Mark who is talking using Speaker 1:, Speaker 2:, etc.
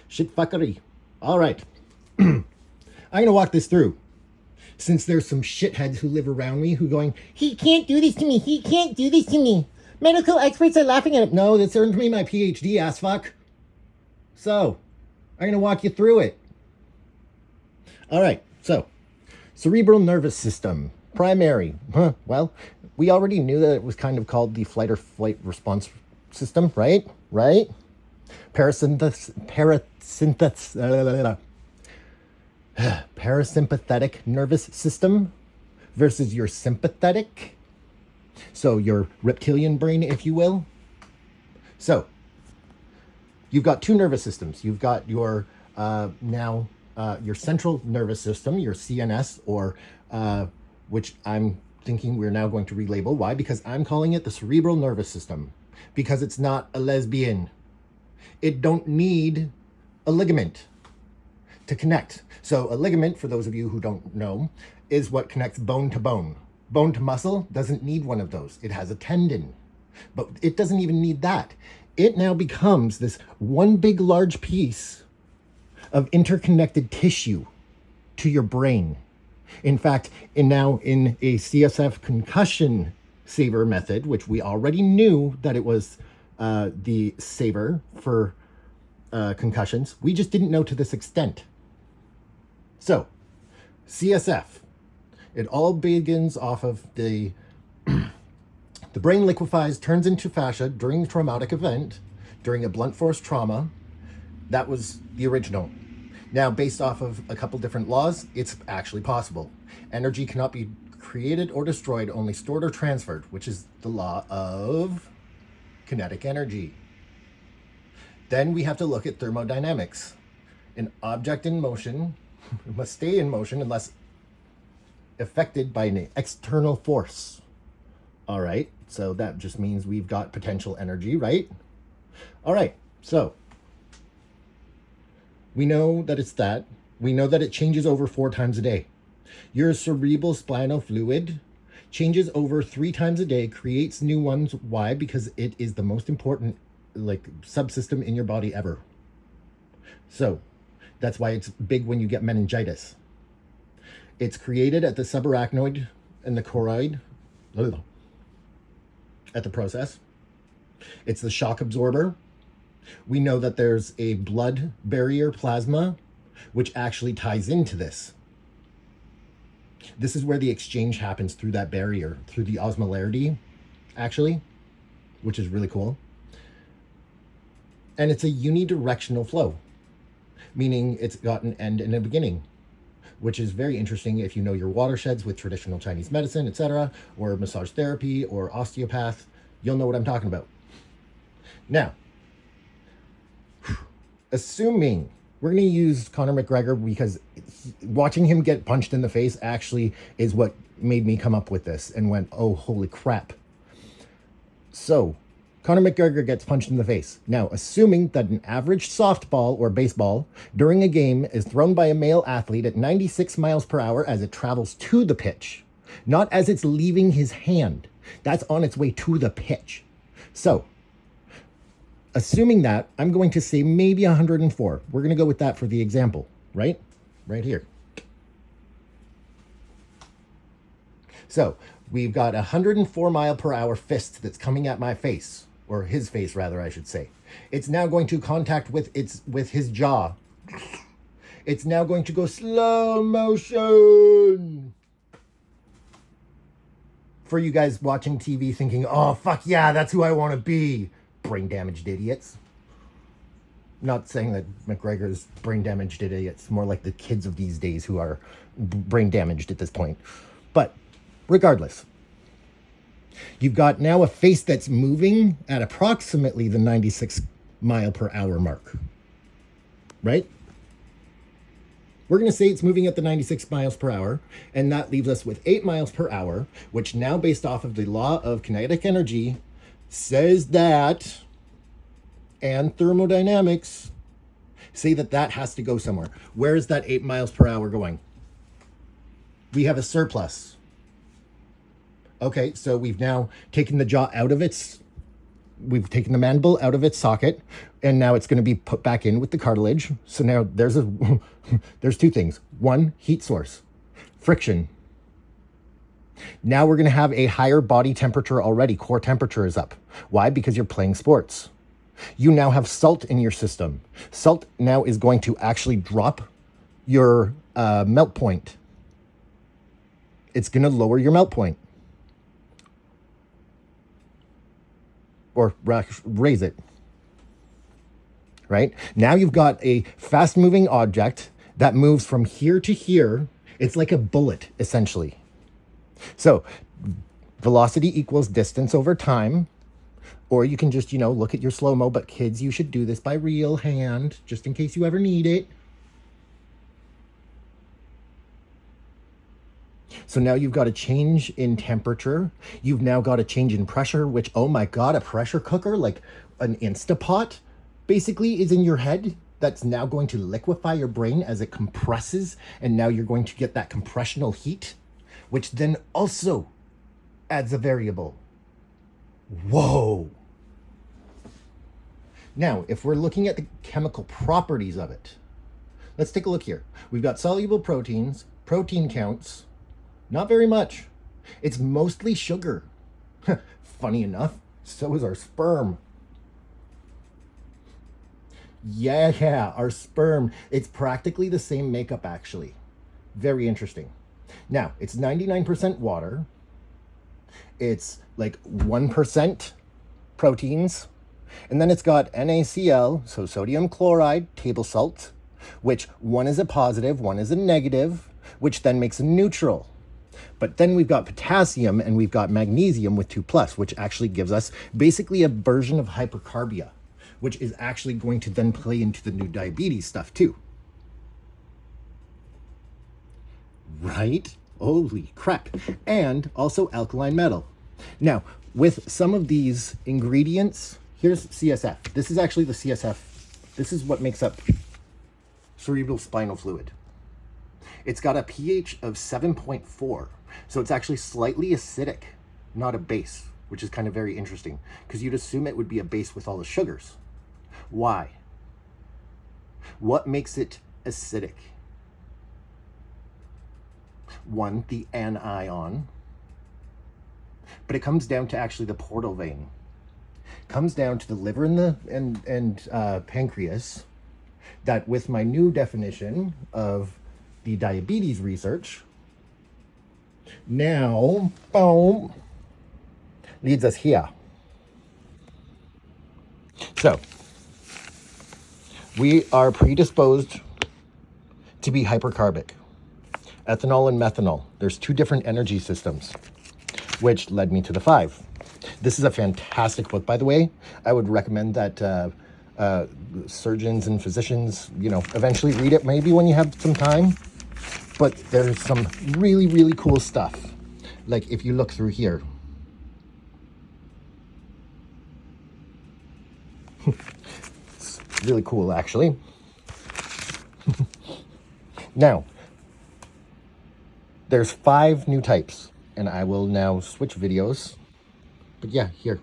Speaker 1: Shit fuckery. All right. I'm going to walk this through. Since there's some shitheads who live around me who going, he can't do this to me. He can't do this to me. Medical experts are laughing at him. No, that's earned me my PhD, ass fuck. So, I'm going to walk you through it. All right. So, cerebral nervous system. Primary. Well, we already knew that it was kind of called the flight or flight response system, right? Right? Parasympathetic nervous system versus your sympathetic. So your reptilian brain, if you will. So you've got two nervous systems. You've got your your central nervous system, your CNS, or which I'm thinking we're now going to relabel. Why? Because I'm calling it the cerebral nervous system, because it's not a lesbian. It don't need a ligament to connect. So a ligament, for those of you who don't know, is what connects bone to bone. Bone to muscle doesn't need one of those. It has a tendon, but it doesn't even need that. It now becomes this one big large piece of interconnected tissue to your brain. In fact, in a CSF concussion saver method, which we already knew that it was the saver for concussions, we just didn't know to this extent. So, CSF, it all begins off of the brain liquefies, turns into fascia during the traumatic event, during a blunt force trauma. That was the original. Now, based off of a couple different laws, it's actually possible. Energy cannot be created or destroyed, only stored or transferred, which is the law of kinetic energy. Then we have to look at thermodynamics. An object in motion must stay in motion unless affected by an external force. All right, so that just means we've got potential energy, right? All right, so we know that it's that. We know that it changes over 4 times a day. Your cerebral spinal fluid changes over 3 times a day, creates new ones. Why? Because it is the most important subsystem in your body ever. So that's why it's big when you get meningitis. It's created at the subarachnoid and the choroid, at the process. It's the shock absorber. We know that there's a blood barrier plasma, which actually ties into this. This is where the exchange happens through that barrier, through the osmolarity, actually, which is really cool. And it's a unidirectional flow, meaning it's got an end and a beginning, which is very interesting if you know your watersheds with traditional Chinese medicine, etc., or massage therapy or osteopath. You'll know what I'm talking about. Now, assuming we're going to use Conor McGregor, because watching him get punched in the face actually is what made me come up with this and went, oh, holy crap. So Conor McGregor gets punched in the face. Now, assuming that an average softball or baseball during a game is thrown by a male athlete at 96 miles per hour as it travels to the pitch, not as it's leaving his hand. That's on its way to the pitch. So, assuming that, I'm going to say maybe 104. We're going to go with that for the example, right? Right here. So, we've got a 104 mile per hour fist that's coming at my face, or his face rather, I should say. It's now going to contact with his jaw. It's now going to go slow motion. For you guys watching TV thinking, oh, fuck yeah, that's who I want to be. Brain damaged idiots. Not saying that McGregor's brain damaged idiots, more like the kids of these days who are brain damaged at this point. But regardless, you've got now a face that's moving at approximately the 96 mile per hour mark, right? We're going to say it's moving at the 96 miles per hour, and that leaves us with 8 miles per hour, which now, based off of the law of kinetic energy, says that, and thermodynamics say that that has to go somewhere. Where is that 8 miles per hour going? We have a surplus. Okay, so we've now taken the jaw out of we've taken the mandible out of its socket. And now it's going to be put back in with the cartilage. So now there's there's two things. One, heat source, friction. Now we're going to have a higher body temperature already. Core temperature is up. Why? Because you're playing sports. You now have salt in your system. Salt now is going to actually drop your melt point. It's going to lower your melt point. Or raise it. Right? Now you've got a fast-moving object that moves from here to here. It's like a bullet, essentially. So velocity equals distance over time. Or you can just, look at your slow-mo. But kids, you should do this by real hand, just in case you ever need it. So now you've got a change in temperature. You've now got a change in pressure, which, oh my God, a pressure cooker, like an Instapot, basically is in your head. That's now going to liquefy your brain as it compresses. And now you're going to get that compressional heat, which then also adds a variable. Whoa. Now, if we're looking at the chemical properties of it, let's take a look here. We've got soluble proteins, protein counts, not very much. It's mostly sugar. Funny enough, so is our sperm. Yeah, our sperm. It's practically the same makeup, actually. Very interesting. Now, it's 99% water. It's like 1% proteins. And then it's got NaCl, so sodium chloride, table salt, which one is a positive, one is a negative, which then makes a neutral. But then we've got potassium and we've got magnesium with 2+, which actually gives us basically a version of hypercarbia, which is actually going to then play into the new diabetes stuff too. Right? Holy crap. And also alkaline metal. Now, with some of these ingredients, here's CSF. This is actually the CSF. This is what makes up cerebral spinal fluid. It's got a pH of 7.4. So it's actually slightly acidic, not a base, which is kind of very interesting because you'd assume it would be a base with all the sugars. Why? What makes it acidic? One, the anion, but it comes down to actually the portal vein. It comes down to the liver and the pancreas. That, with my new definition of the diabetes research, now, boom, leads us here. So, we are predisposed to be hypercarbic. Ethanol and methanol. There's two different energy systems, which led me to the 5. This is a fantastic book, by the way. I would recommend that surgeons and physicians, eventually read it maybe when you have some time. But there's some really, really cool stuff. Like if you look through here. It's really cool, actually. Now, there's 5 new types. And I will now switch videos. But yeah, here.